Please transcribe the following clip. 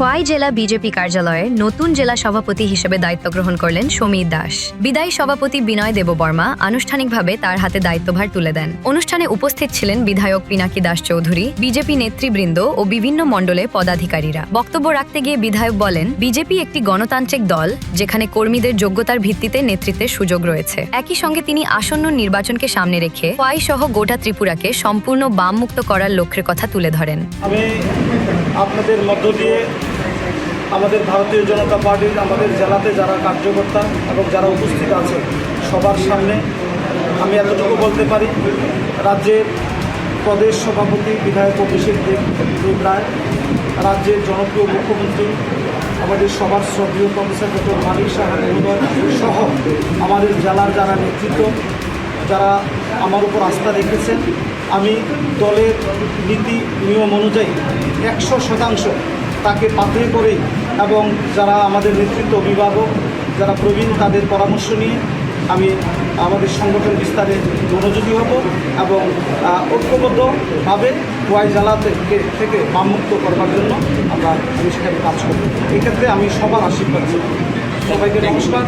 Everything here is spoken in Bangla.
খোয়াই জেলা বিজেপি কার্যালয়ে নতুন জেলা সভাপতি হিসেবে দায়িত্ব গ্রহণ করলেন সমীর দাস। বিদায়ী সভাপতি বিনয় দেববর্মা আনুষ্ঠানিকভাবে তার হাতে দায়িত্বভার তুলে দেন। অনুষ্ঠানে উপস্থিত ছিলেন বিধায়ক পিনাকি দাস চৌধুরী, বিজেপি নেতৃবৃন্দ ও বিভিন্ন মণ্ডলে পদাধিকারীরা। বক্তব্য রাখতে গিয়ে বিধায়ক বলেন, বিজেপি একটি গণতান্ত্রিক দল, যেখানে কর্মীদের যোগ্যতার ভিত্তিতে নেতৃত্বের সুযোগ রয়েছে। একই সঙ্গে তিনি আসন্ন নির্বাচনকে সামনে রেখে খোয়াই সহ গোটা ত্রিপুরাকে সম্পূর্ণ বামমুক্ত করার লক্ষ্যের কথা তুলে ধরেন। আমি আপনাদের মধ্য দিয়ে আমাদের ভারতীয় জনতা পার্টির আমাদের জেলাতে যারা কার্যকর্তা এবং যারা উপস্থিত আছে সবার সামনে আমি এতটুকু বলতে পারি, রাজ্যের প্রদেশ সভাপতি বিধায়ক অভিষেক দেব রায়, রাজ্যের জনপ্রিয় মুখ্যমন্ত্রী, আমাদের সবার শ্রদ্ধেয় প্রফেসর ডক্টর মানিক সাহা মহোদয় সহ আমাদের জেলার যারা নেতৃত্ব, যারা আমার উপর আস্থা রেখেছেন, আমি দলের নীতি নিয়ম অনুযায়ী 100% তাকে পাথে করেই এবং যারা আমাদের নেতৃত্ব অভিভাবক যারা প্রবীণ তাদের পরামর্শ নিয়ে আমি আমাদের সংগঠন বিস্তারে মনোযোগী হব এবং ঐক্যবদ্ধভাবে খোয়াই জেলা থেকে বামমুক্ত করবার জন্য আমি সেখানে কাজ করব। এক্ষেত্রে আমি সবার আশীর্বাদ চাই। সবাইকে নমস্কার।